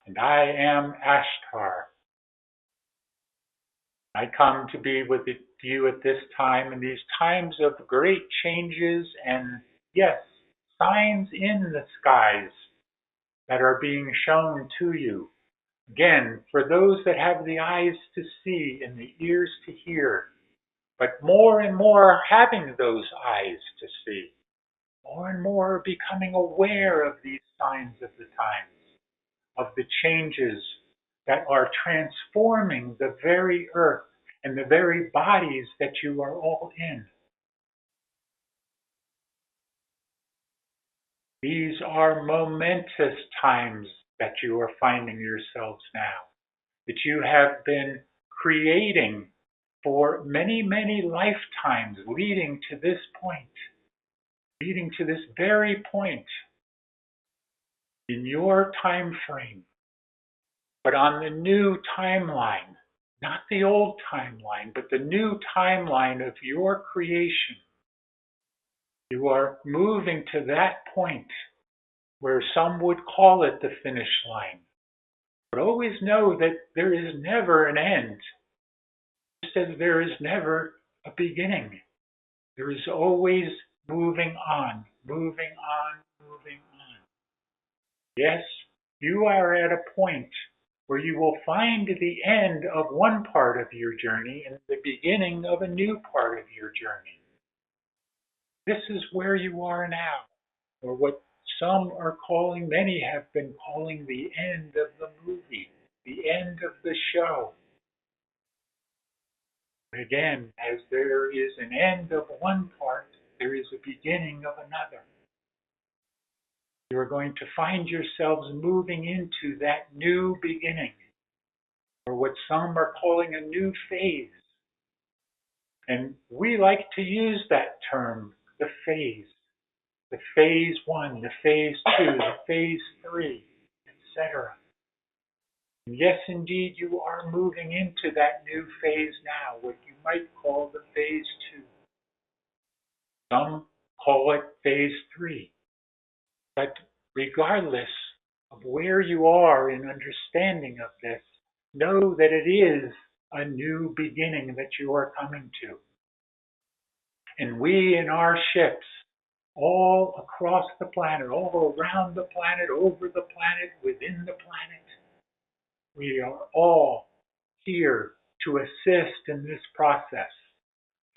And I am Ashtar. I come to be with you at this time, in these times of great changes and, yes, signs in the skies that are being shown to you. Again, for those that have the eyes to see and the ears to hear, but more and more having those eyes to see, more and more becoming aware of these signs of the times, of the changes that are transforming the very earth and the very bodies that you are all in. These are momentous times that you are finding yourselves now, that you have been creating for many, many lifetimes leading to this point, leading to this very point in your time frame, but on the new timeline, not the old timeline, but the new timeline of your creation. You are moving to that point where some would call it the finish line. But always know that there is never an end, just as there is never a beginning. There is always moving on, moving on, moving on. Yes, you are at a point where you will find the end of one part of your journey and the beginning of a new part of your journey. This is where you are now, or what some are calling, many have been calling the end of the movie, the end of the show. Again, as there is an end of one part, there is a beginning of another. You are going to find yourselves moving into that new beginning, or what some are calling a new phase. And we like to use that term, the phase. The phase one, the phase two, the phase three, etc. And yes, indeed, you are moving into that new phase now, what you might call the phase two. Some call it phase three. But regardless of where you are in understanding of this, know that it is a new beginning that you are coming to. And we in our ships, all across the planet, all around the planet, over the planet, within the planet, we are all here to assist in this process.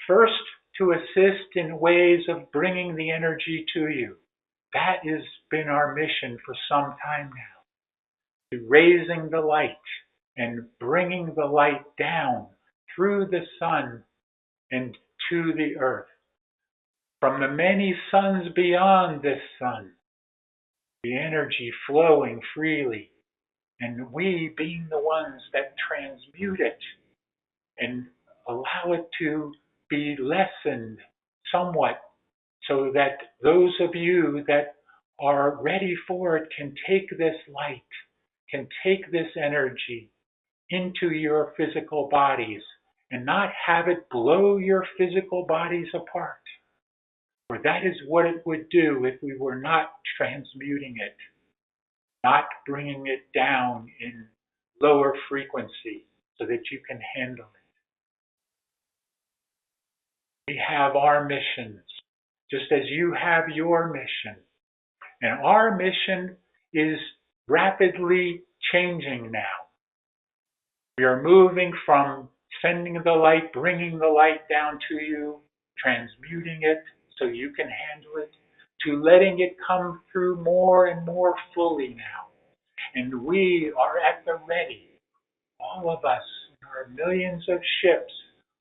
First, to assist in ways of bringing the energy to you. That has been our mission for some time now, to raising the light and bringing the light down through the sun and to the earth. From the many suns beyond this sun, the energy flowing freely, and we being the ones that transmute it and allow it to be lessened somewhat, so that those of you that are ready for it can take this light, can take this energy into your physical bodies and not have it blow your physical bodies apart. For that is what it would do if we were not transmuting it, not bringing it down in lower frequency so that you can handle it. We have our missions, just as you have your mission. And our mission is rapidly changing now. We are moving from sending the light, bringing the light down to you, transmuting it so you can handle it, to letting it come through more and more fully now. And we are at the ready. All of us, our millions of ships,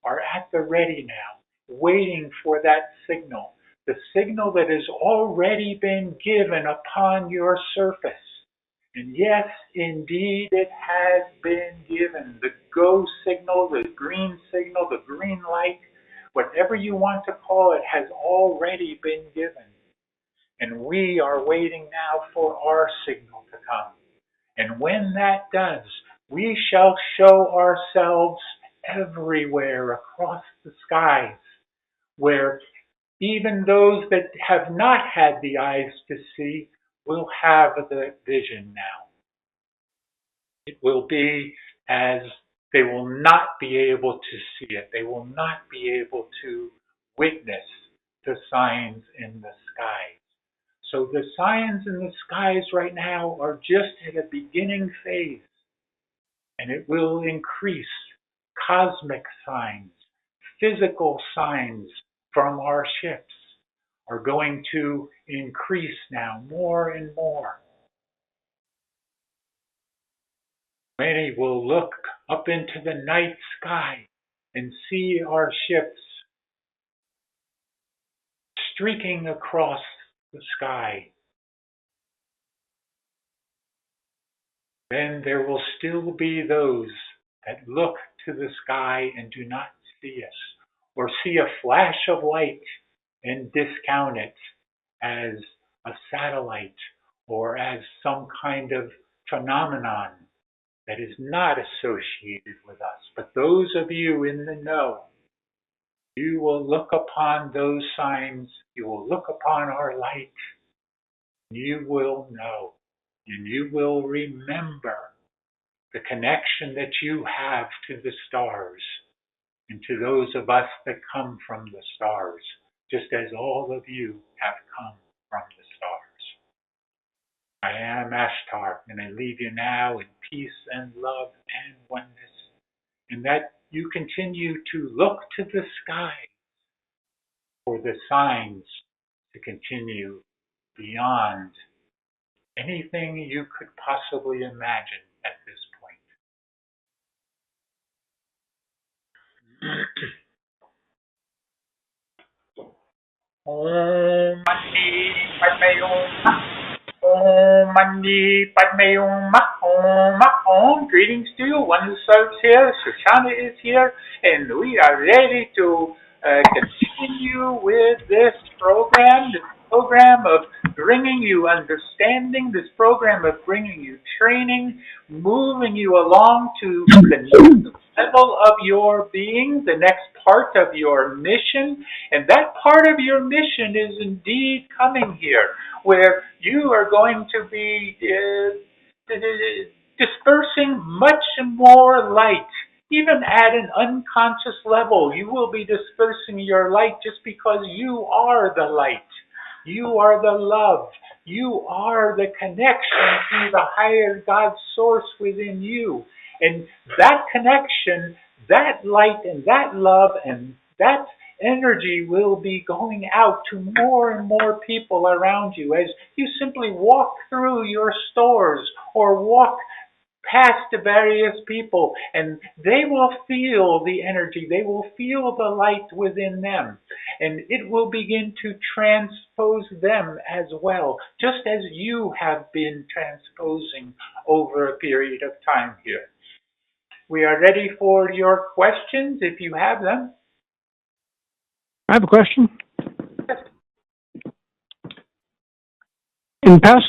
are at the ready now, waiting for that signal. The signal that has already been given upon your surface. And yes, indeed, it has been given. The go signal, the green signal, the green light, whatever you want to call it, has already been given. And we are waiting now for our signal to come. And when that does, we shall show ourselves everywhere across the skies, where even those that have not had the eyes to see will have the vision now. It will be as they will not be able to see it. They will not be able to witness the signs in the skies. So the signs in the skies right now are just at a beginning phase, and it will increase. Cosmic signs, physical signs from our ships are going to increase now more and more. Many will look up into the night sky and see our ships streaking across the sky. Then there will still be those that look to the sky and do not see us, or see a flash of light and discount it as a satellite or as some kind of phenomenon that is not associated with us. But those of you in the know, you will look upon those signs, you will look upon our light, you will know, and you will remember the connection that you have to the stars and to those of us that come from the stars, just as all of you have come from the stars. I am Ashtar, and I leave you now in peace and love and oneness, and that you continue to look to the sky for the signs to continue beyond anything you could possibly imagine at this point. Om Mani Padme Om Mani Padme Om. Greetings to you. One who serves here, Shoshana is here, and we are ready to continue with this program of bringing you understanding, this program of bringing you training, moving you along to the next level of your being, the next part of your mission. And that part of your mission is indeed coming here, where you are going to be dispersing much more light. Even at an unconscious level, you will be dispersing your light just because you are the light. You are the love. You are the connection to the higher God source within you. And that connection, that light and that love and that energy will be going out to more and more people around you as you simply walk through your stores or walk past the various people, and they will feel the energy, they will feel the light within them, and it will begin to transpose them as well, just as you have been transposing over a period of time here. We are ready for your questions if you have them. I have a question. Yes. In the past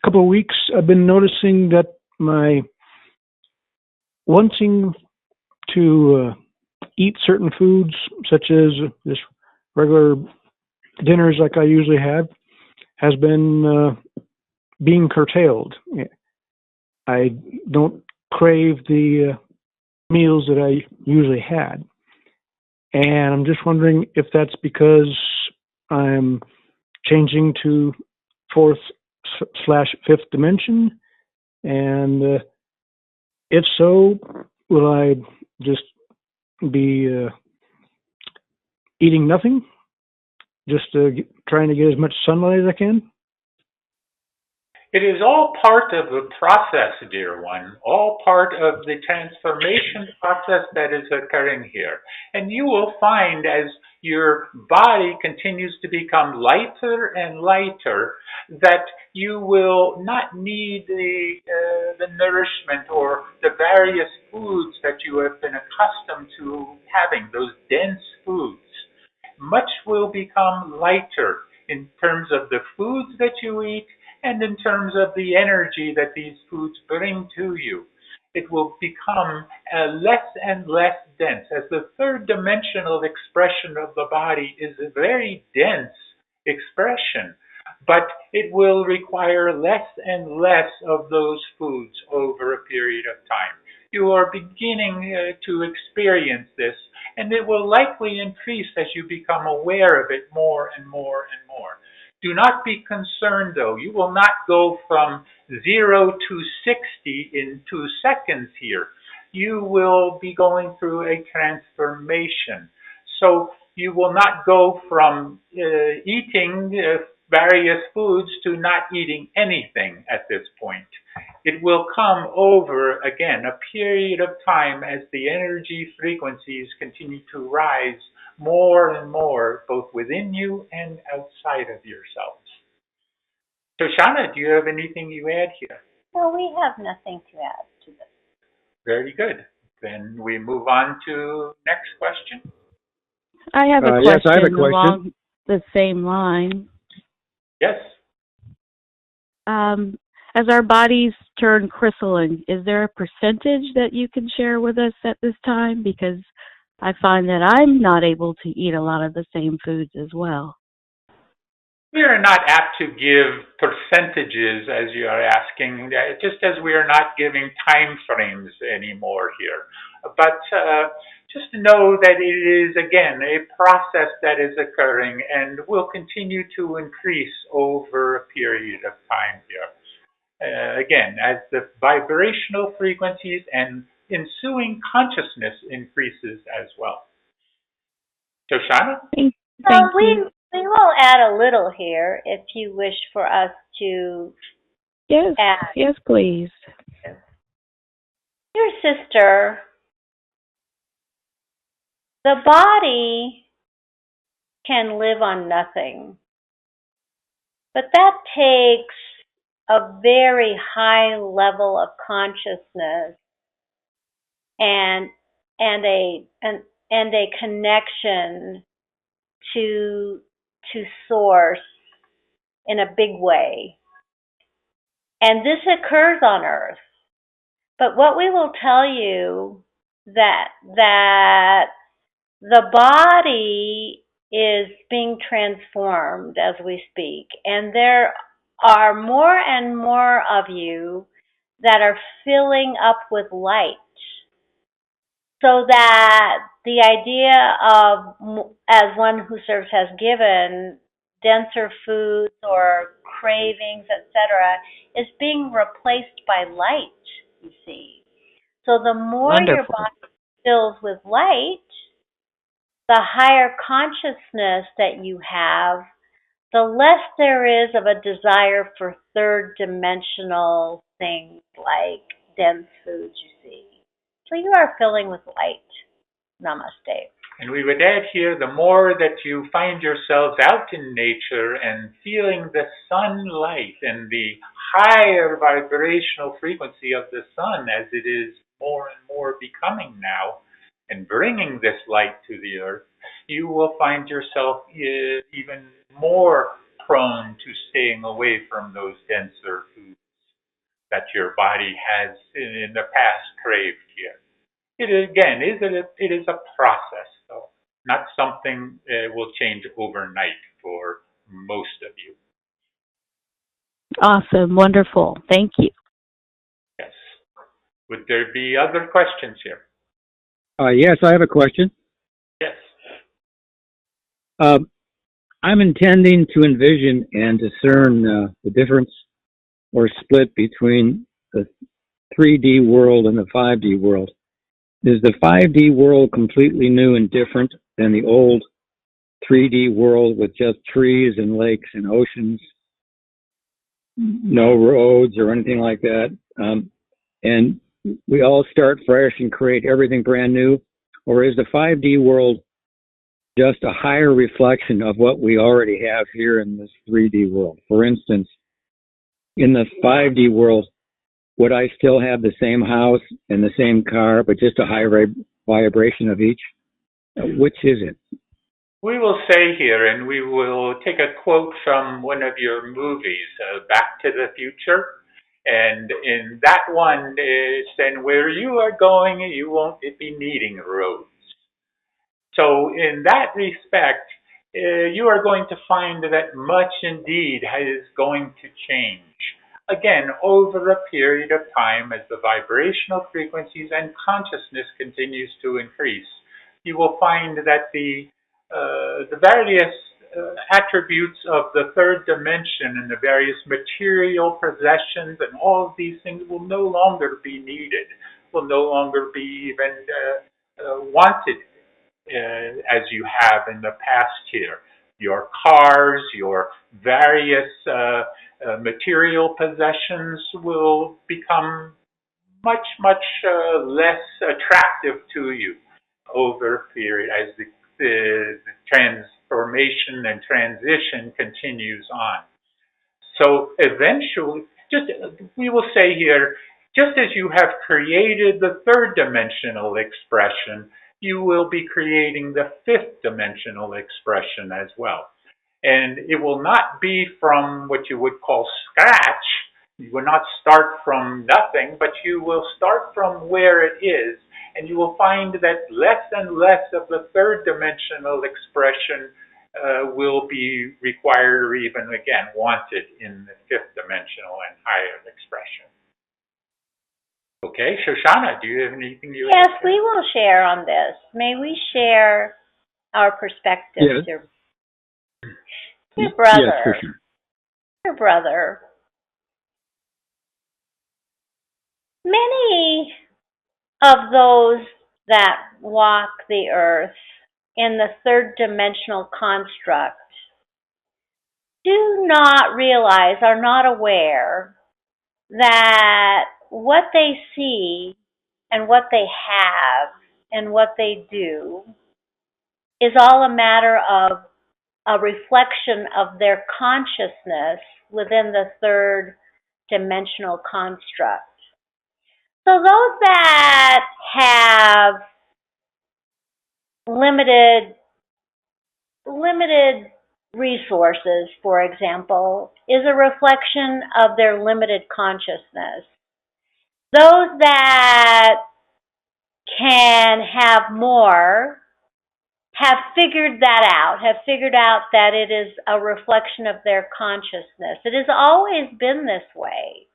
couple of weeks, I've been noticing that my wanting to eat certain foods, such as just regular dinners like I usually have, has been being curtailed. I don't crave the meals that I usually had. And I'm just wondering if that's because I'm changing to fourth/fifth dimension. And if so, will I just be eating nothing? Just trying to get as much sunlight as I can? It is all part of the process, dear one, all part of the transformation process that is occurring here. And you will find as your body continues to become lighter and lighter that you will not need the nourishment or the various foods that you have been accustomed to having, those dense foods. Much will become lighter in terms of the foods that you eat and in terms of the energy that these foods bring to you. It will become less and less dense, as the third dimensional expression of the body is a very dense expression. but it will require less and less of those foods over a period of time. You are beginning to experience this, and it will likely increase as you become aware of it more and more and more. Do not be concerned though. You will not go from 0 to 60 in 2 seconds here. You will be going through a transformation. So you will not go from eating various foods to not eating anything at this point. It will come over, again, a period of time as the energy frequencies continue to rise more and more, both within you and outside of yourselves. So, Shauna, do you have anything you add here? No, we have nothing to add to this. Very good. Then we move on to next question. I have a question yes, I have a question. along the same line. Yes. As our bodies turn crystalline, is there a percentage that you can share with us at this time? Because I find that I'm not able to eat a lot of the same foods as well. We are not apt to give percentages as you are asking, just as we are not giving time frames anymore here. But just know that it is, again, a process that is occurring and will continue to increase over a period of time here. Again, as the vibrational frequencies and ensuing consciousness increases as well. So, Shauna? Thank you. We will add a little here if you wish for us to Yes, add. yes, please. Dear sister, the body can live on nothing, but that takes a very high level of consciousness and a connection to source in a big way. And this occurs on Earth. But what we will tell you that the body is being transformed as we speak, and there are more and more of you that are filling up with light, so that the idea of, as one who serves has given, denser foods or cravings, etc., is being replaced by light, you see. So the more Wonderful. your body fills with light, the higher consciousness that you have, the less there is of a desire for third dimensional things like dense foods, you see. So you are filling with light. Namaste. And we would add here, the more that you find yourselves out in nature and feeling the sunlight and the higher vibrational frequency of the sun as it is more and more becoming now, and bringing this light to the earth, you will find yourself even more prone to staying away from those denser foods that your body has in the past craved here. It again it is a process, though, not something will change overnight for most of you. Awesome, wonderful. Thank you. Yes. Would there be other questions here? Yes, I have a question. Yes. I'm intending to envision and discern the difference or split between the 3D world and the 5D world. Is the 5D world completely new and different than the old 3D world with just trees and lakes and oceans, no roads or anything like that? And we all start fresh and create everything brand new? Or is the 5D world just a higher reflection of what we already have here in this 3D world? For instance, in the 5D world, would I still have the same house and the same car, but just a higher vibration of each? Which is it? We will say here, and we will take a quote from one of your movies, Back to the Future. And in that one, it's saying, where you are going, you won't be needing roads. So in that respect, you are going to find that much indeed is going to change. Again, over a period of time, as the vibrational frequencies and consciousness continues to increase, you will find that the various attributes of the third dimension and the various material possessions and all of these things will no longer be needed, will no longer be even wanted as you have in the past here. Your cars, your various material possessions will become much less attractive to you over a period as the transformation and transition continues on. So eventually, we will say here, just as you have created the third dimensional expression, you will be creating the fifth dimensional expression as well. And it will not be from what you would call scratch. You will not start from nothing, but you will start from where it is. And you will find that less and less of the third dimensional expression will be required or even, again, wanted in the fifth dimensional and higher expression. Okay, Shoshana, do you have anything you Yes, want to say? we will share on this. May we share our perspectives, Yes. Dear brother, Yes, for sure. dear brother, many of those that walk the earth in the third dimensional construct do not realize, are not aware that what they see and what they have and what they do is all a matter of a reflection of their consciousness within the third dimensional construct. So those that have limited resources, for example, is a reflection of their limited consciousness. Those that can have more have figured that out, have figured out that it is a reflection of their consciousness. It has always been this way.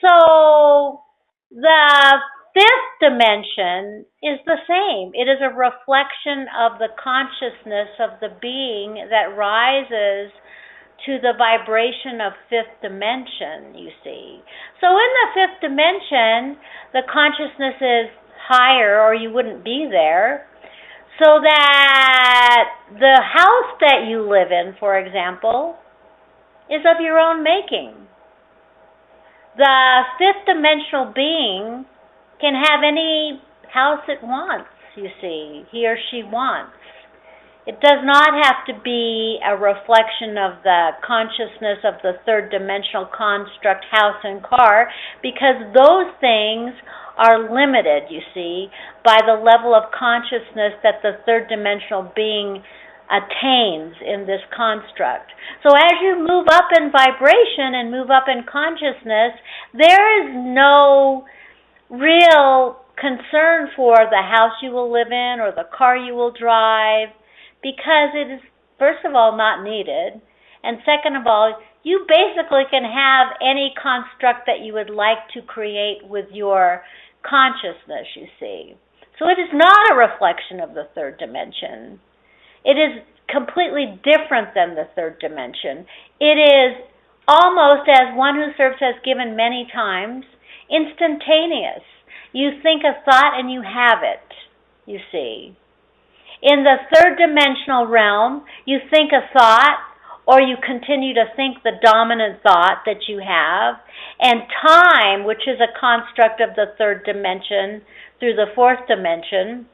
So the fifth dimension is the same. It is a reflection of the consciousness of the being that rises to the vibration of fifth dimension, you see. So in the fifth dimension, the consciousness is higher or you wouldn't be there. So that the house that you live in, for example, is of your own making. The fifth dimensional being can have any house it wants, you see, he or she wants. It does not have to be a reflection of the consciousness of the third dimensional construct, house and car, because those things are limited, you see, by the level of consciousness that the third dimensional being attains in this construct. So as you move up in vibration and move up in consciousness, there is no real concern for the house you will live in or the car you will drive, because it is, first of all, not needed, and second of all, you basically can have any construct that you would like to create with your consciousness, you see. So it is not a reflection of the third dimension. It is completely different than the third dimension. It is almost, as one who serves has given many times, instantaneous. You think a thought and you have it, you see. In the third dimensional realm, you think a thought or you continue to think the dominant thought that you have, and time, which is a construct of the third dimension through the fourth dimension,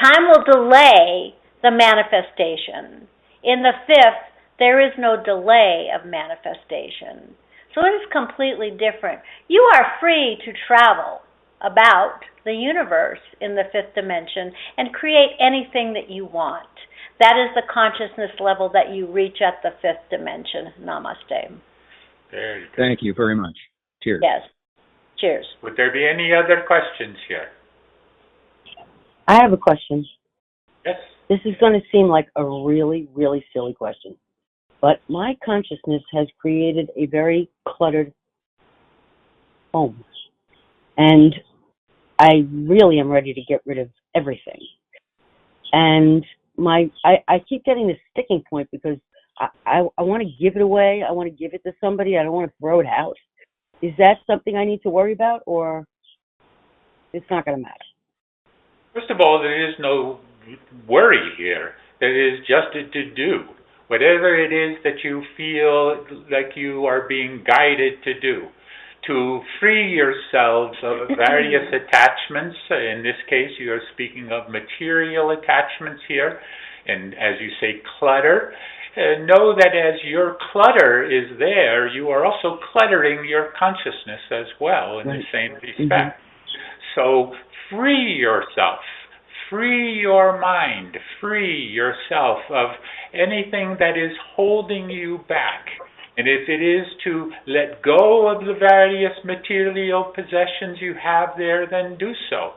time will delay the manifestation. In the fifth, there is no delay of manifestation. So it is completely different. You are free to travel about the universe in the fifth dimension and create anything that you want. That is the consciousness level that you reach at the fifth dimension. Namaste. There you go. Thank you very much. Cheers. Yes. Cheers. Would there be any other questions here? I have a question. Yes. This is going to seem like a really, really silly question, but my consciousness has created a very cluttered home, and I really am ready to get rid of everything. And I keep getting this sticking point because I want to give it away. I want to give it to somebody. I don't want to throw it out. Is that something I need to worry about, or it's not going to matter? First of all, there is no worry here. There is just a to do. Whatever it is that you feel like you are being guided to do, to free yourselves of various attachments. In this case, you are speaking of material attachments here, and as you say, clutter. Know that as your clutter is there, you are also cluttering your consciousness as well in the same respect. So free yourself. Free your mind, free yourself of anything that is holding you back. And if it is to let go of the various material possessions you have there, then do so.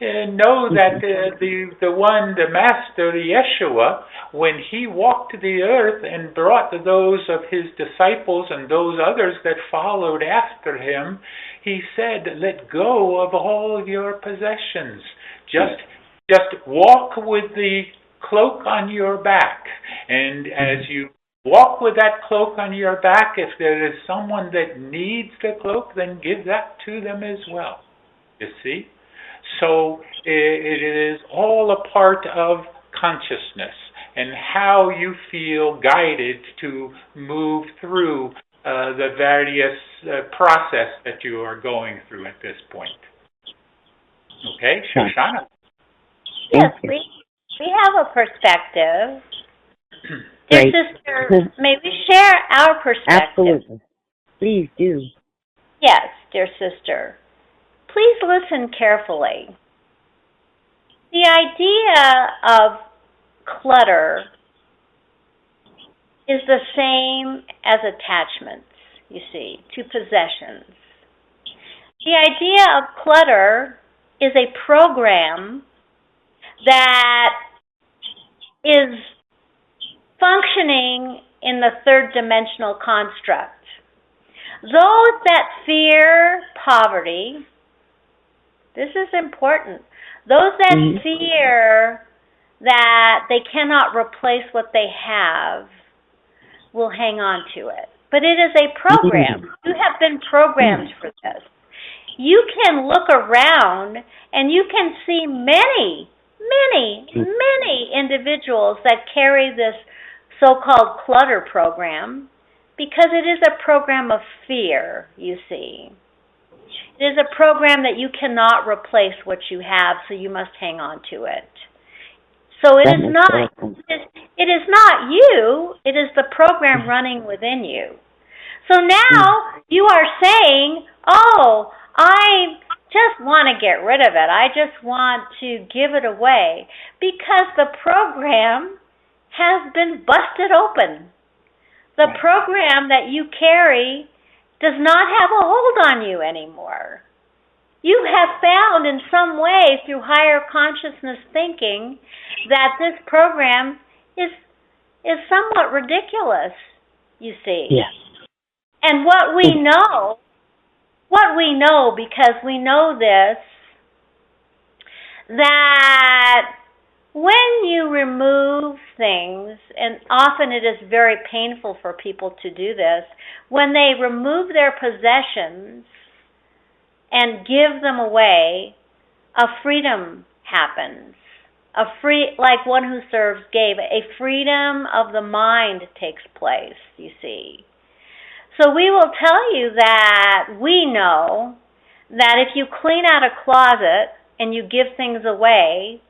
And know that the Master, the Yeshua, when he walked the earth and brought those of his disciples and those others that followed after him, he said, let go of all of your possessions. Just walk with the cloak on your back. And as you walk with that cloak on your back, if there is someone that needs the cloak, then give that to them as well. You see? So it is all a part of consciousness and how you feel guided to move through the various process that you are going through at this point. Okay, Shoshana? Yes, we have a perspective. Dear sister, may we share our perspective? Absolutely. Please do. Yes, dear sister. Please listen carefully. The idea of clutter is the same as attachments, you see, to possessions. The idea of clutter is a program that is functioning in the third dimensional construct. Those that fear poverty, this is important, those that fear that they cannot replace what they have will hang on to it. But it is a program. You have been programmed for this. You can look around and you can see many individuals that carry this so-called clutter program because it is a program of fear, you see. It is a program that you cannot replace what you have, so you must hang on to it. So it is not you, it is the program running within you. So now you are saying, oh, I just want to get rid of it. I just want to give it away because the program has been busted open. The program that you carry does not have a hold on you anymore. You have found in some way through higher consciousness thinking that this program is somewhat ridiculous, you see. Yes. And what we know, because we know this, that when you remove things, and often it is very painful for people to do this, when they remove their possessions and give them away, a freedom happens. Like one who serves gave, a freedom of the mind takes place, you see. So we will tell you that we know that if you clean out a closet and you give things away,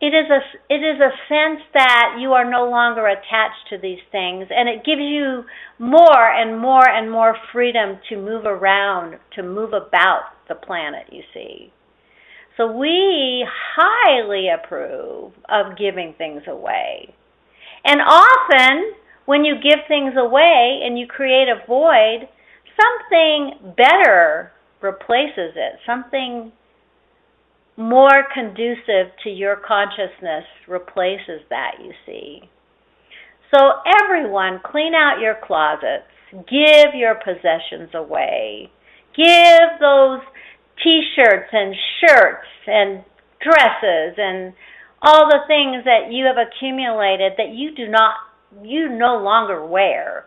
it is a sense that you are no longer attached to these things, and it gives you more and more and more freedom to move around, to move about the planet, you see. So we highly approve of giving things away. And often, when you give things away and you create a void, something better replaces it. Something more conducive to your consciousness replaces that, you see. So everyone, clean out your closets. Give your possessions away. Give those t-shirts and shirts and dresses and all the things that you have accumulated that you no longer wear.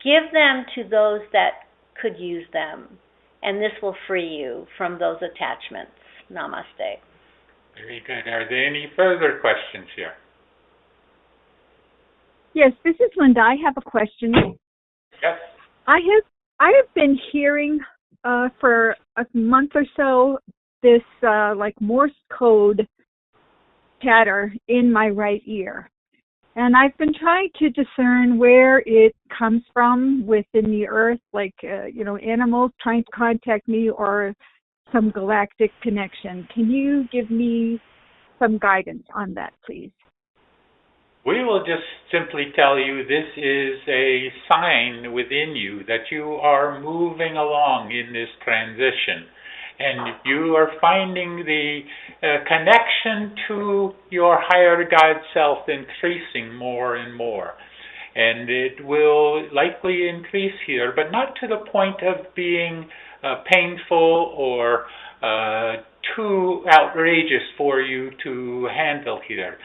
Give them to those that could use them, and this will free you from those attachments. Namaste. Very good. Are there any further questions here? Yes, this is Linda. I have a question. Yes. I have been hearing for a month or so this like Morse code chatter in my right ear. And I've been trying to discern where it comes from within the earth, like, animals trying to contact me or some galactic connection. Can you give me some guidance on that, please? We will just simply tell you this is a sign within you that you are moving along in this transition. And you are finding the connection to your higher God self increasing more and more. And it will likely increase here, but not to the point of being painful or too outrageous for you to handle here.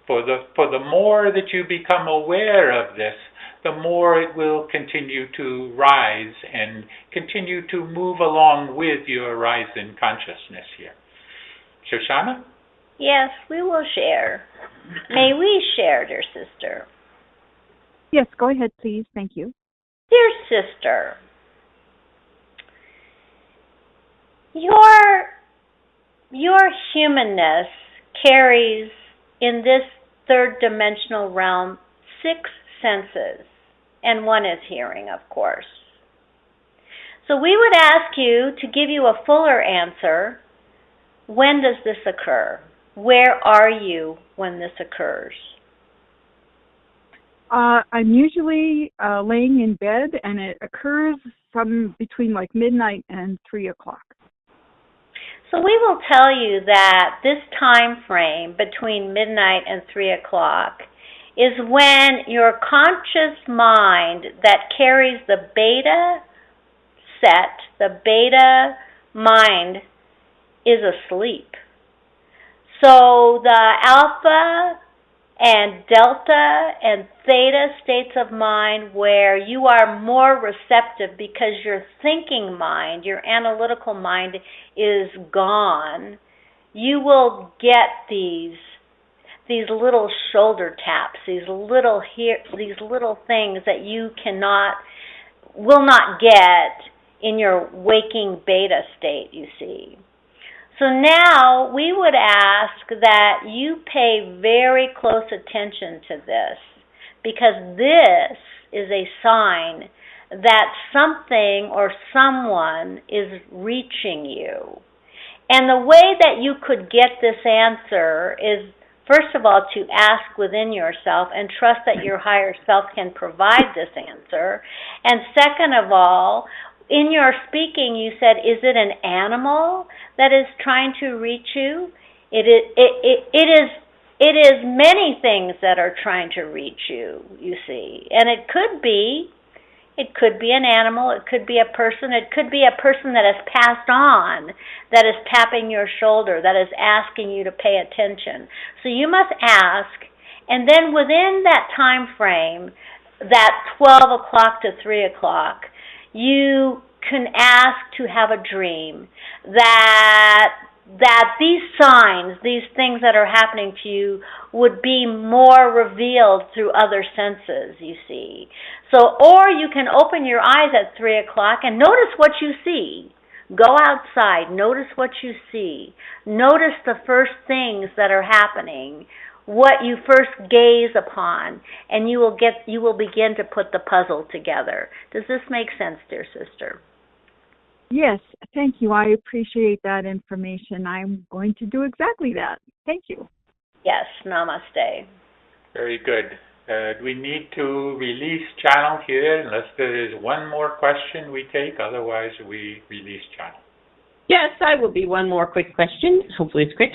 For the more that you become aware of this, the more it will continue to rise and continue to move along with your rise in consciousness here. Shoshana? Yes, we will share. May we share, dear sister? Yes, go ahead, please. Thank you. Dear sister, your humanness carries in this third dimensional realm 6 senses, and one is hearing, of course. So we would ask you to give you a fuller answer. When does this occur? Where are you when this occurs? I'm usually laying in bed, and it occurs between like midnight and 3 o'clock. So we will tell you that this time frame between midnight and 3 o'clock is when your conscious mind that carries the beta set, the beta mind, is asleep. So the alpha and delta and theta states of mind where you are more receptive because your thinking mind, your analytical mind is gone, you will get these little shoulder taps, these little things that you will not get in your waking beta state, you see. So now we would ask that you pay very close attention to this, because this is a sign that something or someone is reaching you. And the way that you could get this answer is, first of all, to ask within yourself and trust that your higher self can provide this answer. And second of all, in your speaking, you said, is it an animal that is trying to reach you? It is many things that are trying to reach you, you see. And it could be an animal, it could be a person, it could be a person that has passed on, that is tapping your shoulder, that is asking you to pay attention. So you must ask, and then within that time frame, that 12 o'clock to 3 o'clock, you can ask to have a dream that these signs, these things that are happening to you, would be more revealed through other senses, you see. So, or you can open your eyes at 3 o'clock and notice what you see. Go outside, notice what you see. Notice the first things that are happening, what you first gaze upon, and you will begin to put the puzzle together. Does this make sense, dear sister? Yes, thank you. I appreciate that information. I'm going to do exactly that. Thank you. Yes, namaste. Very good. We need to release channel here unless there is one more question we take. Otherwise, we release channel. Yes, I will be. One more quick question. Hopefully it's quick.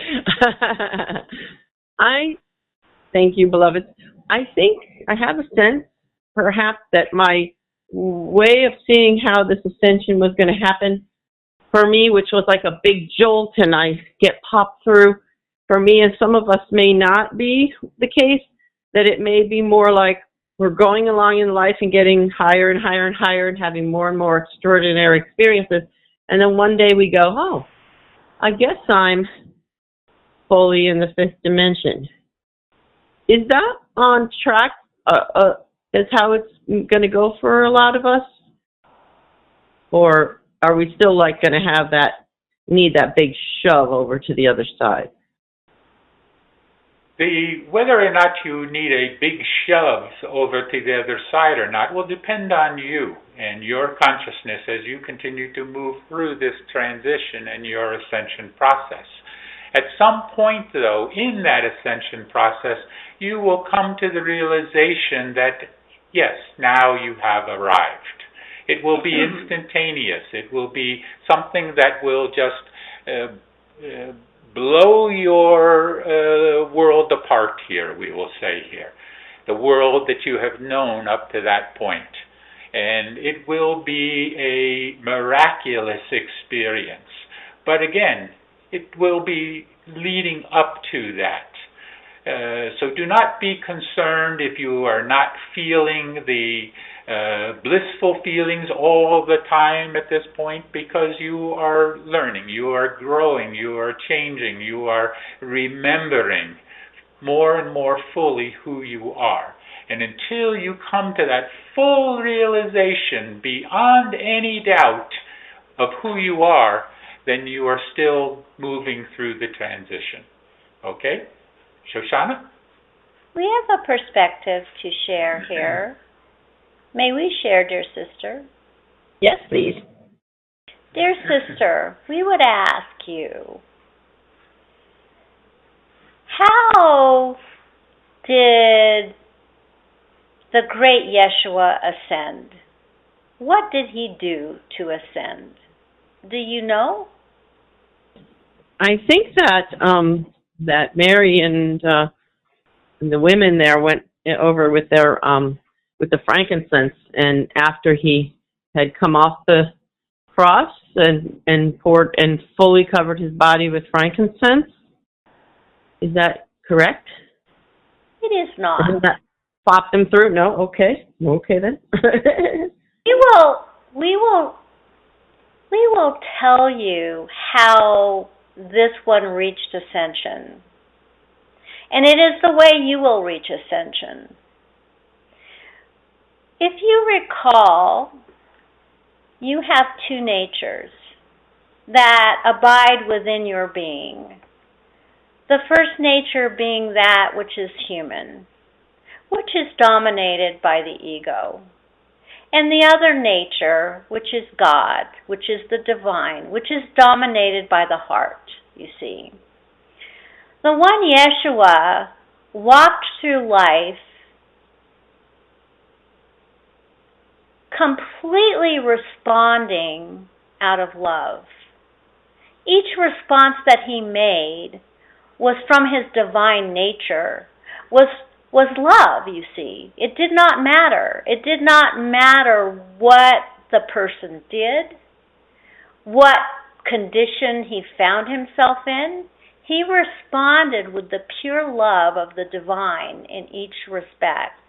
Thank you, beloved. I think I have a sense, perhaps, that my way of seeing how this ascension was going to happen for me, which was like a big jolt and I get popped through, for me, and some of us may not be the case, that it may be more like we're going along in life and getting higher and higher and higher and having more and more extraordinary experiences. And then one day we go, oh, I guess I'm fully in the fifth dimension. Is that on track? Is how it's going to go for a lot of us? Or are we still like going to need that big shove over to the other side? Whether or not you need a big shove over to the other side or not will depend on you and your consciousness as you continue to move through this transition and your ascension process. At some point, though, in that ascension process, you will come to the realization that, yes, now you have arrived. It will be instantaneous. It will be something that will just blow your world apart here, we will say here. The world that you have known up to that point. And it will be a miraculous experience. But again, it will be leading up to that. So do not be concerned if you are not feeling the blissful feelings all the time at this point, because you are learning, you are growing, you are changing, you are remembering more and more fully who you are. And until you come to that full realization beyond any doubt of who you are, then you are still moving through the transition. Okay? Shoshana? We have a perspective to share here. May we share, dear sister? Yes, please. Dear sister, we would ask you, how did the great Yeshua ascend? What did he do to ascend? Do you know? I think that Mary and the women there went over with their with the frankincense, and after he had come off the cross and poured and fully covered his body with frankincense. Is that correct? It is not. Doesn't that pop them through? No? Okay. Okay then. We will tell you how this one reached ascension. And it is the way you will reach ascension. If you recall, you have two natures that abide within your being. The first nature being that which is human, which is dominated by the ego. And the other nature, which is God, which is the divine, which is dominated by the heart, you see. The one Yeshua walked through life completely responding out of love. Each response that he made was from his divine nature, was love, you see. It did not matter. It did not matter what the person did, what condition he found himself in. He responded with the pure love of the divine in each respect,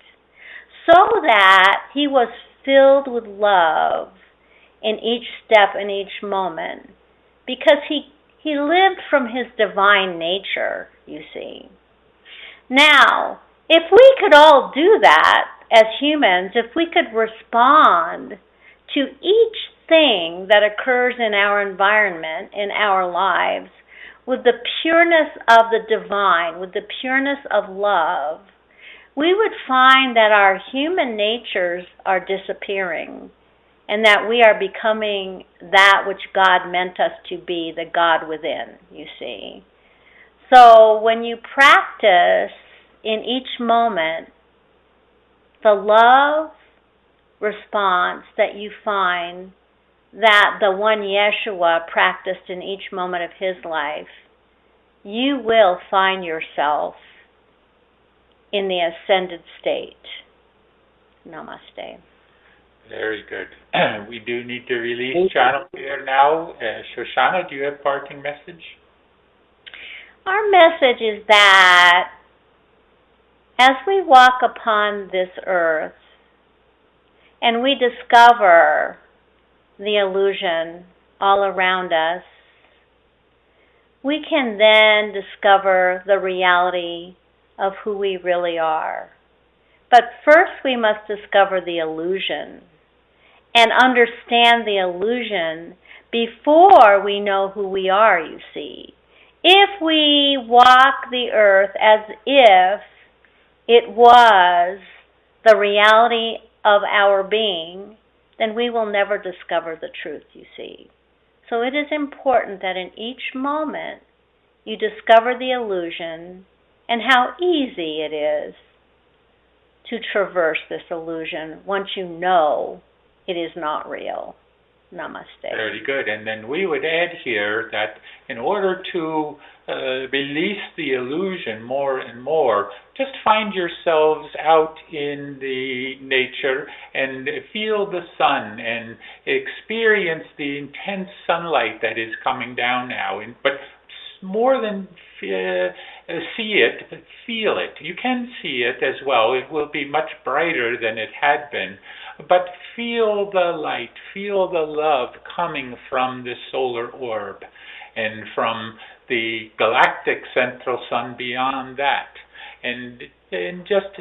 so that he was filled with love in each step, in each moment, because he lived from his divine nature, you see. Now, if we could all do that as humans, if we could respond to each thing that occurs in our environment, in our lives, with the pureness of the divine, with the pureness of love, we would find that our human natures are disappearing and that we are becoming that which God meant us to be, the God within, you see. So when you practice in each moment the love response that you find that the one Yeshua practiced in each moment of his life, you will find yourself in the ascended state. Namaste. Very good. We do need to release channel here now. Shoshana, do you have parting message? Our message is that as we walk upon this earth and we discover the illusion all around us, we can then discover the reality of who we really are. But first we must discover the illusion and understand the illusion before we know who we are, you see. If we walk the earth as if it was the reality of our being, then we will never discover the truth, you see. So it is important that in each moment you discover the illusion and how easy it is to traverse this illusion once you know it is not real. Namaste. Very good. And then we would add here that in order to release the illusion more and more, just find yourselves out in the nature and feel the sun and experience the intense sunlight that is coming down now. But more than see it, but feel it. You can see it as well. It will be much brighter than it had been. But feel the light, feel the love coming from the solar orb and from the galactic central sun beyond that. And just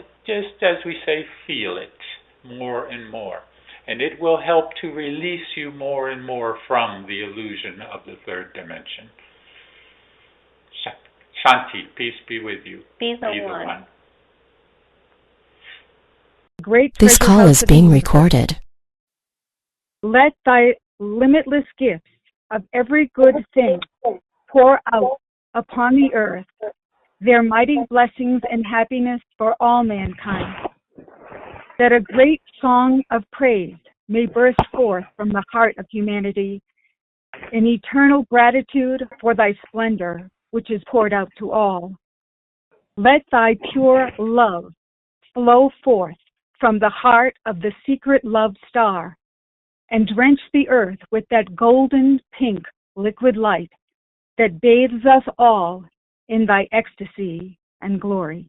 as we say, feel it more and more. And it will help to release you more and more from the illusion of the third dimension. Shanti, peace be with you. Be the one. This call is being recorded. Let thy limitless gifts of every good thing pour out upon the earth, their mighty blessings and happiness for all mankind. That a great song of praise may burst forth from the heart of humanity in eternal gratitude for thy splendor, which is poured out to all. Let thy pure love flow forth from the heart of the secret love star and drench the earth with that golden pink liquid light that bathes us all in thy ecstasy and glory.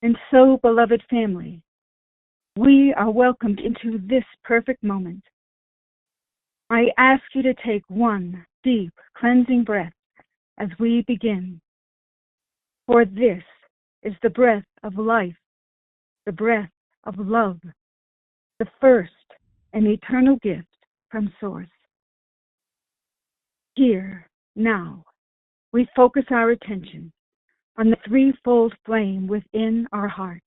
And so, beloved family, we are welcomed into this perfect moment. I ask you to take one deep, cleansing breath as we begin. For this is the breath of life, the breath of love, the first and eternal gift from Source. Here, now, we focus our attention on the threefold flame within our heart.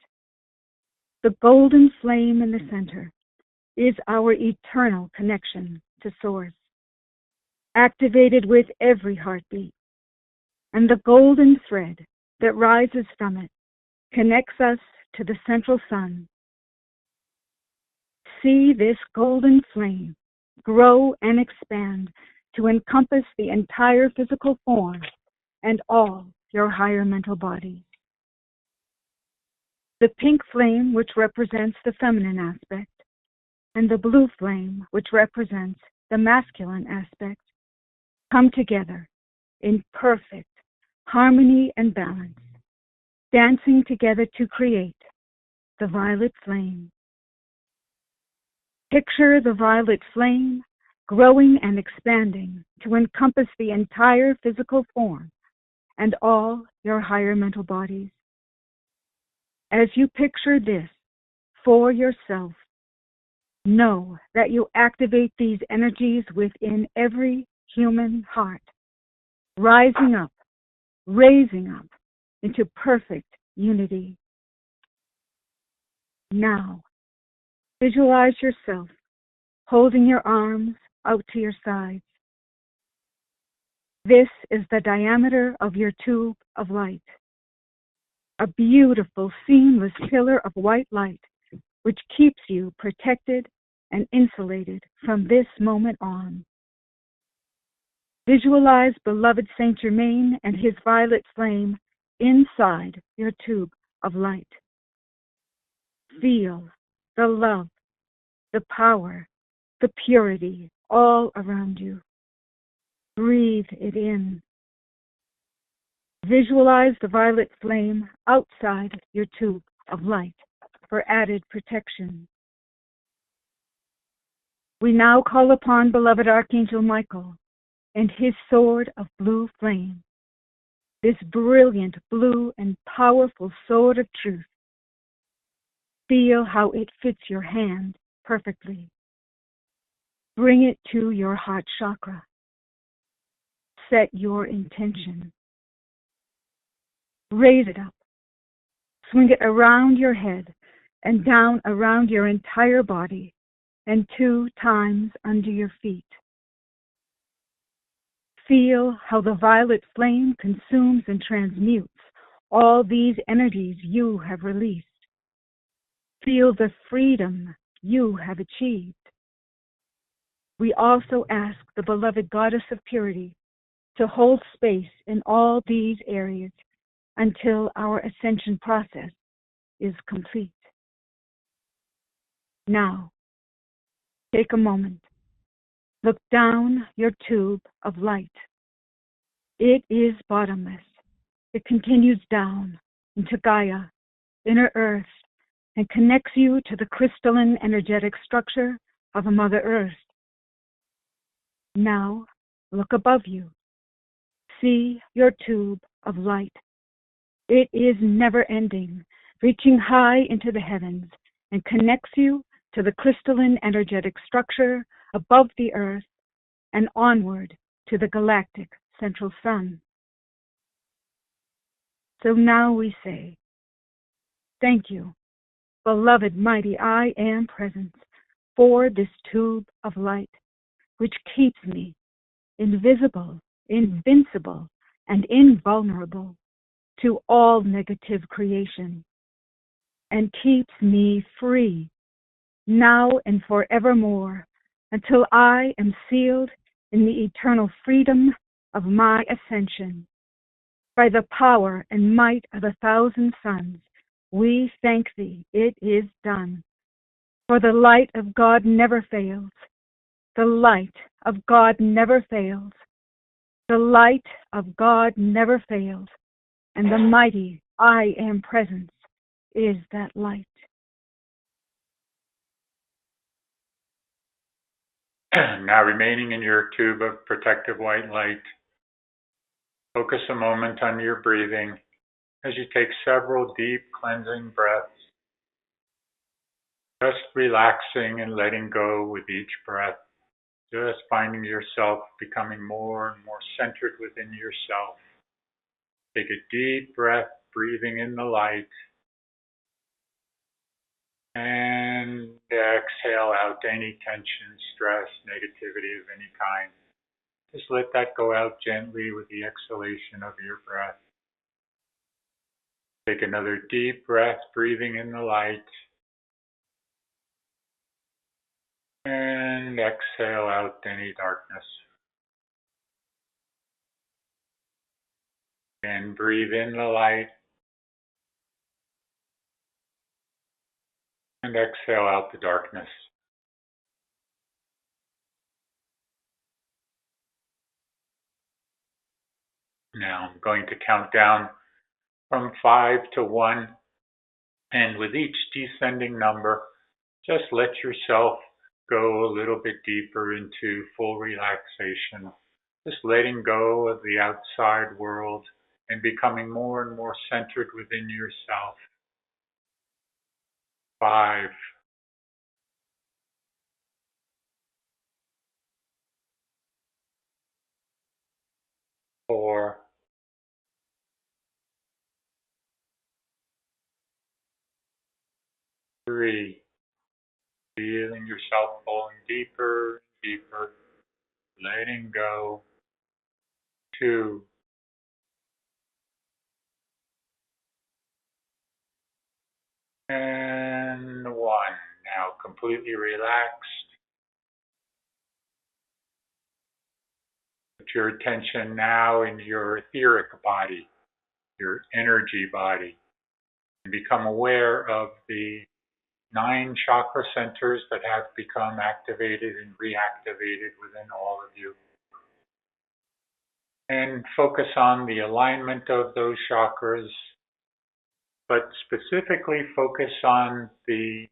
The golden flame in the center is our eternal connection to Source, activated with every heartbeat. And the golden thread that rises from it connects us to the central sun. See this golden flame grow and expand to encompass the entire physical form and all your higher mental bodies. The pink flame, which represents the feminine aspect, and the blue flame, which represents the masculine aspect, come together in perfect harmony and balance, dancing together to create the violet flame. Picture the violet flame growing and expanding to encompass the entire physical form and all your higher mental bodies. As you picture this for yourself, know that you activate these energies within every human heart, rising up, raising up into perfect unity. Now, visualize yourself holding your arms out to your sides. This is the diameter of your tube of light, a beautiful, seamless pillar of white light which keeps you protected and insulated from this moment on. Visualize beloved Saint Germain and his violet flame inside your tube of light. Feel the love, the power, the purity all around you. Breathe it in. Visualize the violet flame outside your tube of light for added protection. We now call upon beloved Archangel Michael and his sword of blue flame, this brilliant blue and powerful sword of truth. Feel how it fits your hand perfectly. Bring it to your heart chakra. Set your intention. Raise it up. Swing it around your head and down around your entire body and 2 times under your feet. Feel how the violet flame consumes and transmutes all these energies you have released. Feel the freedom you have achieved. We also ask the beloved Goddess of Purity to hold space in all these areas until our ascension process is complete. Now, take a moment. Look down your tube of light. It is bottomless. It continues down into Gaia, inner Earth, and connects you to the crystalline energetic structure of Mother Earth. Now, look above you. See your tube of light. It is never-ending, reaching high into the heavens, and connects you to the crystalline energetic structure above the Earth and onward to the galactic central sun. So now we say, thank you, beloved mighty I Am Presence, for this tube of light, which keeps me invisible, invincible, and invulnerable to all negative creation, and keeps me free now and forevermore until I am sealed in the eternal freedom of my ascension. By the power and might of 1,000 suns, we thank thee, it is done. For the light of God never fails. The light of God never fails. The light of God never fails. And the mighty I Am Presence is that light. Now remaining in your tube of protective white light, focus a moment on your breathing as you take several deep cleansing breaths, just relaxing and letting go with each breath, just finding yourself becoming more and more centered within yourself. Take a deep breath, breathing in the light, and exhale out any tension, stress, negativity of any kind. Just let that go out gently with the exhalation of your breath. Take another deep breath, breathing in the light, and exhale out any darkness. And breathe in the light, and exhale out the darkness. Now I'm going to count down from 5 to 1, and with each descending number, just let yourself go a little bit deeper into full relaxation, just letting go of the outside world and becoming more and more centered within yourself. 5, 4, 3, feeling yourself falling deeper and deeper, letting go. 2, and 1. Now completely relaxed. Put your attention now in your etheric body, your energy body, and become aware of the 9 chakra centers that have become activated and reactivated within all of you. And focus on the alignment of those chakras, but specifically focus on the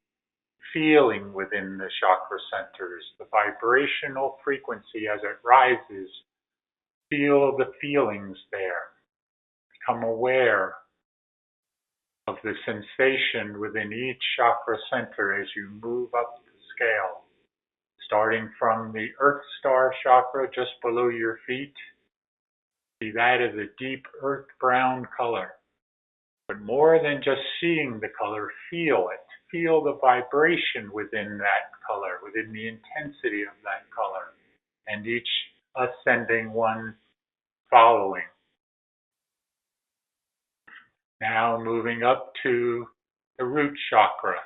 feeling within the chakra centers, the vibrational frequency as it rises. Feel the feelings there. Become aware of the sensation within each chakra center as you move up the scale, starting from the Earth Star chakra just below your feet. See that as a deep earth brown color. But more than just seeing the color, feel it. Feel the vibration within that color, within the intensity of that color, and each ascending one following. Now moving up to the root chakra.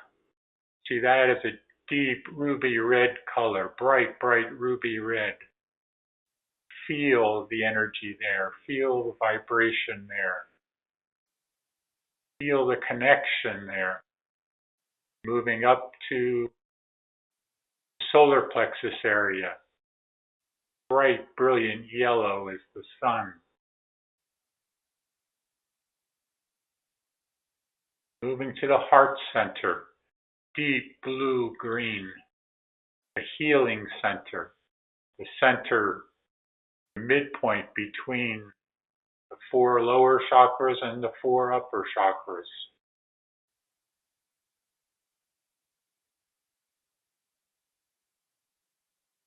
See that as a deep ruby red color, bright, bright ruby red. Feel the energy there. Feel the vibration there. Feel the connection there. Moving up to the solar plexus area. Bright, brilliant yellow as the sun. Moving to the heart center. Deep blue green. The healing center. The center, the midpoint between the 4 lower chakras and the 4 upper chakras.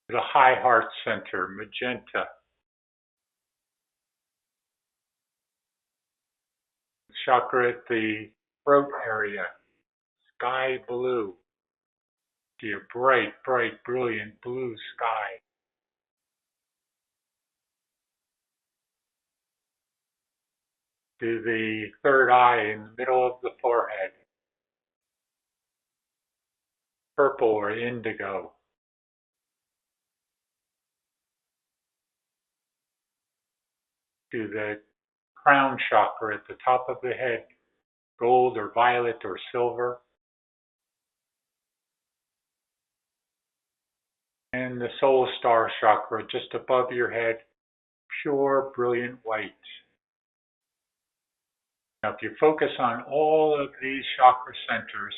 The high heart center, magenta. Chakra at the throat area, sky blue. See a bright, bright, brilliant blue sky. To the third eye in the middle of the forehead, purple or indigo. To the crown chakra at the top of the head, gold or violet or silver. And the soul star chakra just above your head, pure, brilliant white. Now, if you focus on all of these chakra centers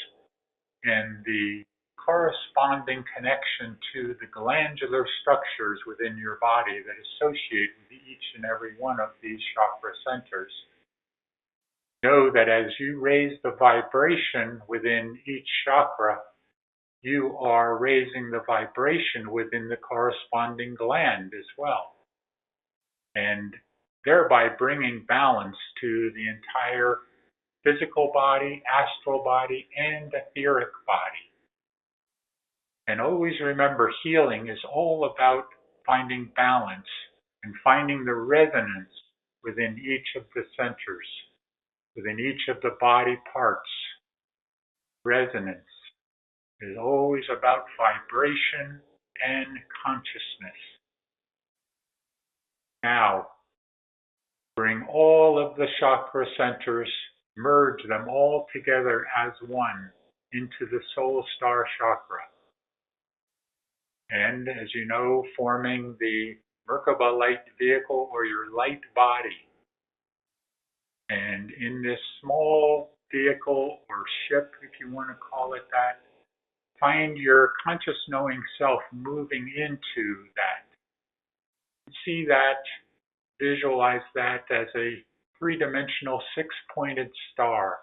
and the corresponding connection to the glandular structures within your body that associate with each and every one of these chakra centers, know that as you raise the vibration within each chakra, you are raising the vibration within the corresponding gland as well, and thereby bringing balance to the entire physical body, astral body, and etheric body. And always remember, healing is all about finding balance and finding the resonance within each of the centers, within each of the body parts. Resonance is always about vibration and consciousness. Now, bring all of the chakra centers, merge them all together as one into the soul star chakra. And as you know, forming the Merkaba light vehicle or your light body, And in this small vehicle or ship, if you want to call it that, find your conscious knowing self moving into that. See that, visualize that as a three-dimensional six-pointed star.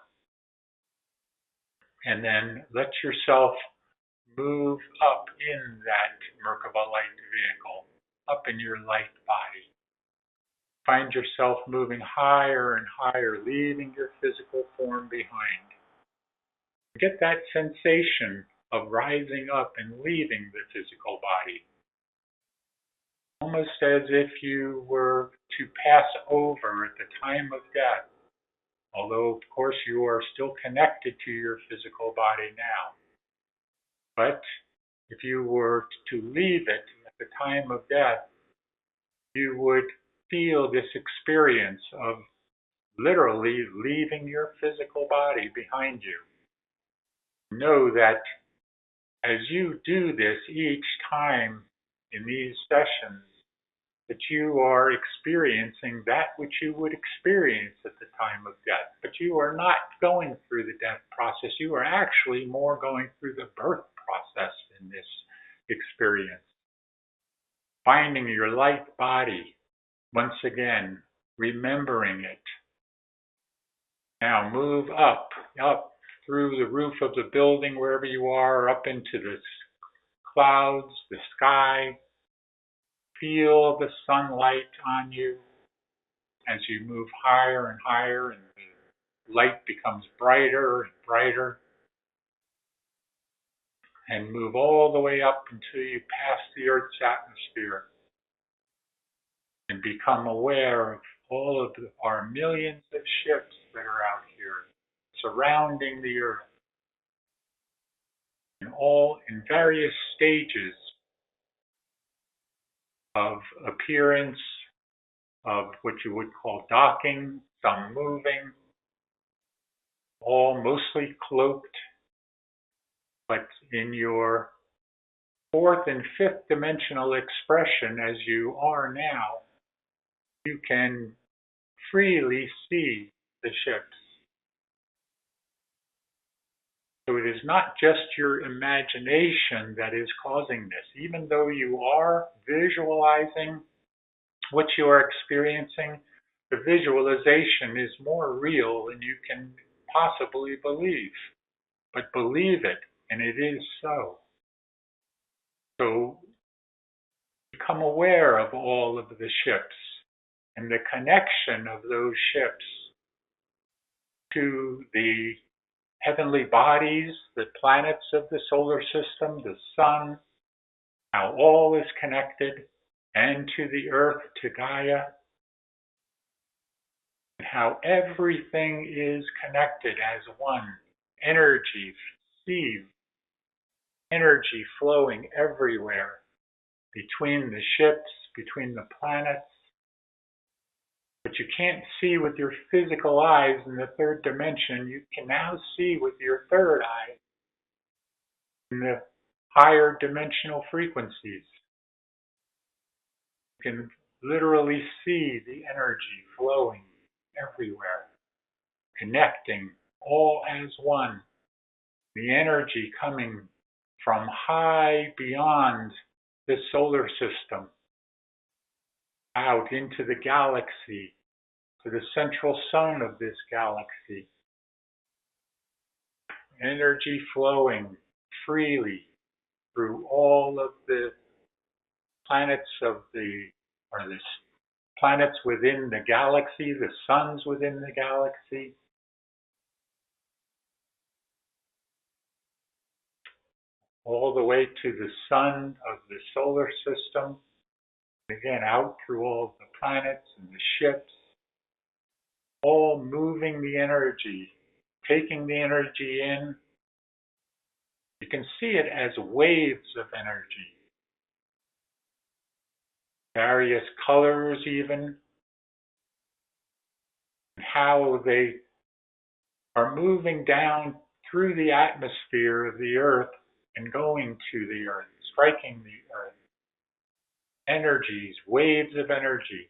And then let yourself move up in that Merkaba light vehicle, up in your light body. Find yourself moving higher and higher, leaving your physical form behind. Get that sensation of rising up and leaving the physical body, almost as if you were to pass over at the time of death, although of course you are still connected to your physical body now. But if you were to leave it at the time of death, you would feel this experience of literally leaving your physical body behind you. Know that as you do this each time in these sessions, that you are experiencing that which you would experience at the time of death. But you are not going through the death process. You are actually more going through the birth process in this experience. Finding your light body, once again, remembering it. Now move up through the roof of the building, wherever you are, up into the clouds, the sky. Feel the sunlight on you as you move higher and higher, and the light becomes brighter and brighter. And move all the way up until you pass the Earth's atmosphere and become aware of all of our millions of ships that are out here surrounding the Earth, and all in various stages of appearance, of what you would call docking, some moving, all mostly cloaked, but in your fourth and fifth dimensional expression as you are now, you can freely see the ships. So it is not just your imagination that is causing this. Even though you are visualizing what you are experiencing, the visualization is more real than you can possibly believe. But believe it, and it is so. So become aware of all of the ships and the connection of those ships to the heavenly bodies, the planets of the solar system, the sun, how all is connected, and to the earth, to Gaia, and how everything is connected as one. Energy, see energy flowing everywhere, between the ships, between the planets. But you can't see with your physical eyes in the third dimension. You can now see with your third eye in the higher dimensional frequencies. You can literally see the energy flowing everywhere, connecting all as one. The energy coming from high beyond the solar system out into the galaxy, to the central sun of this galaxy. Energy flowing freely through all of the planets planets within the galaxy, the suns within the galaxy. All the way to the sun of the solar system. Again, out through all of the planets and the ships. All moving the energy, taking the energy in. You can see it as waves of energy. Various colors even. And how they are moving down through the atmosphere of the earth and going to the earth, striking the earth. Energies, waves of energy,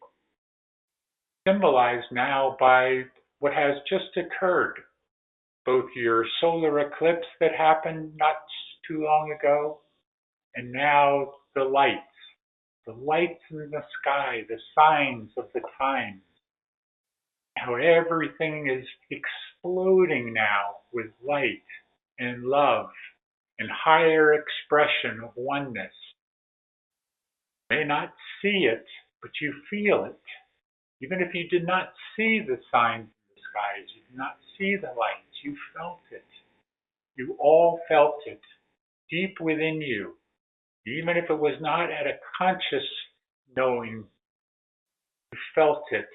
symbolized now by what has just occurred, both your solar eclipse that happened not too long ago, and now the lights in the sky, the signs of the times, how everything is exploding now with light and love and higher expression of oneness. You may not see it, but you feel it. Even if you did not see the signs in the skies, you did not see the lights, you felt it. You all felt it deep within you. Even if it was not at a conscious knowing, you felt it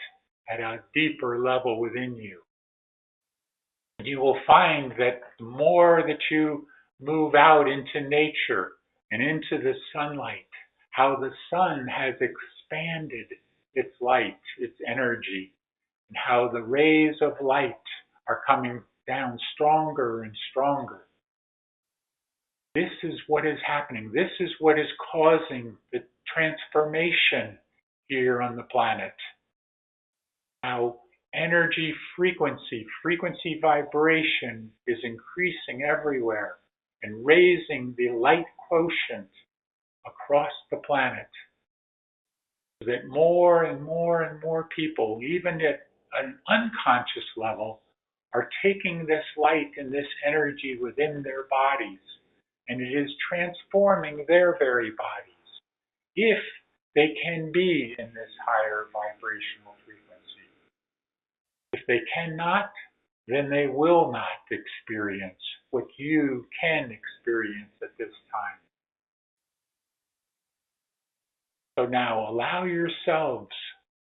at a deeper level within you. You will find that the more that you move out into nature and into the sunlight, how the sun has expanded its light, its energy, and how the rays of light are coming down stronger and stronger. This is what is happening. This is what is causing the transformation here on the planet. How energy frequency vibration is increasing everywhere and raising the light quotient across the planet, so that more and more and more people, even at an unconscious level, are taking this light and this energy within their bodies, and it is transforming their very bodies, if they can be in this higher vibrational frequency. If they cannot, then they will not experience what you can experience at this time. So now allow yourselves,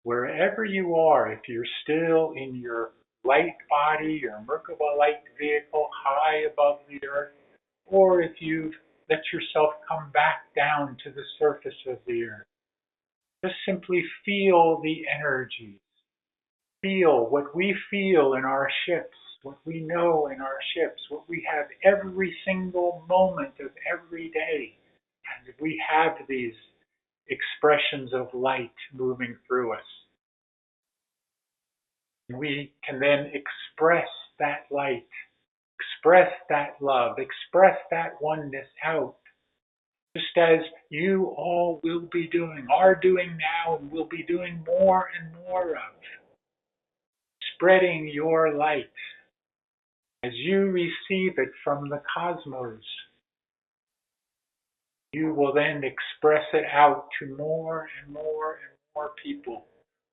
wherever you are, if you're still in your light body, your Merkaba light vehicle high above the earth, or if you've let yourself come back down to the surface of the earth, just simply feel the energies. Feel what we feel in our ships, what we know in our ships, what we have every single moment of every day. And we have these expressions of light moving through us. We can then express that light, express that love, express that oneness out, just as you all will be doing, are doing now, and will be doing more and more of. Spreading your light as you receive it from the cosmos. You will then express it out to more and more and more people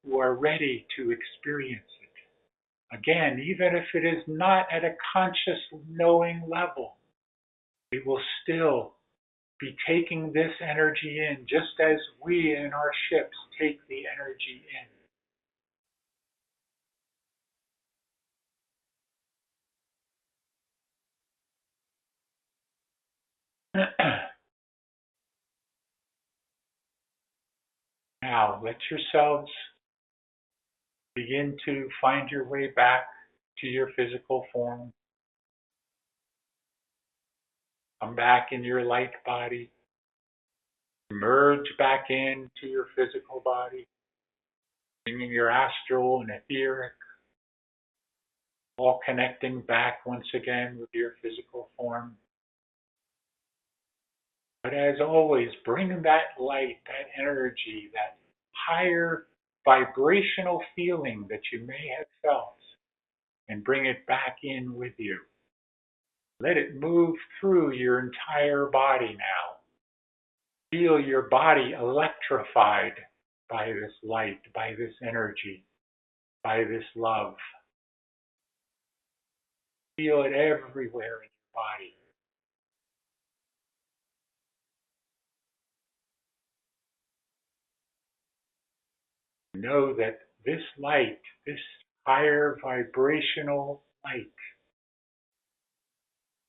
who are ready to experience it. Again, even if it is not at a conscious knowing level, we will still be taking this energy in, just as we in our ships take the energy in. Now, let yourselves begin to find your way back to your physical form. Come back in your light body. Merge back into your physical body, bringing your astral and etheric, all connecting back once again with your physical form. But as always, bring that light, that energy, that higher vibrational feeling that you may have felt, and bring it back in with you. Let it move through your entire body now. Feel your body electrified by this light, by this energy, by this love. Feel it everywhere in your body. Know that this light, this higher vibrational light,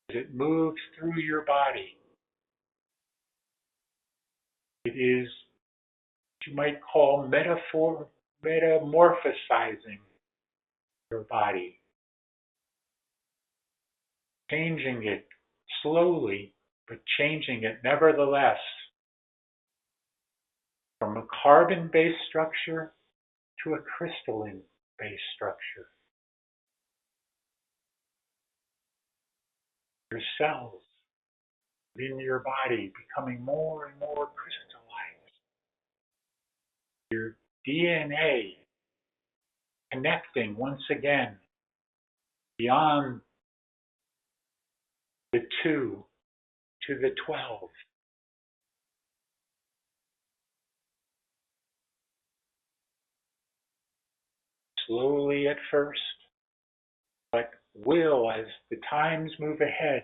as it moves through your body, it is what you might call metamorphosizing your body, changing it slowly, but changing it nevertheless from a carbon-based structure to a crystalline-based structure. your cells within your body becoming more and more crystallized. Your DNA connecting once again beyond the 2 to the 12. Slowly at first, but will as the times move ahead,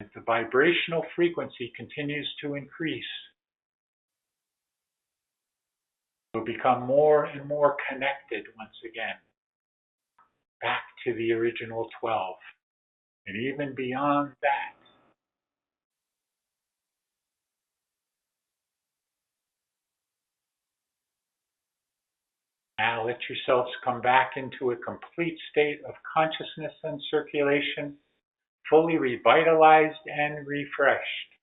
as the vibrational frequency continues to increase, will become more and more connected once again, back to the original 12, and even beyond that. Now let yourselves come back into a complete state of consciousness and circulation, fully revitalized and refreshed.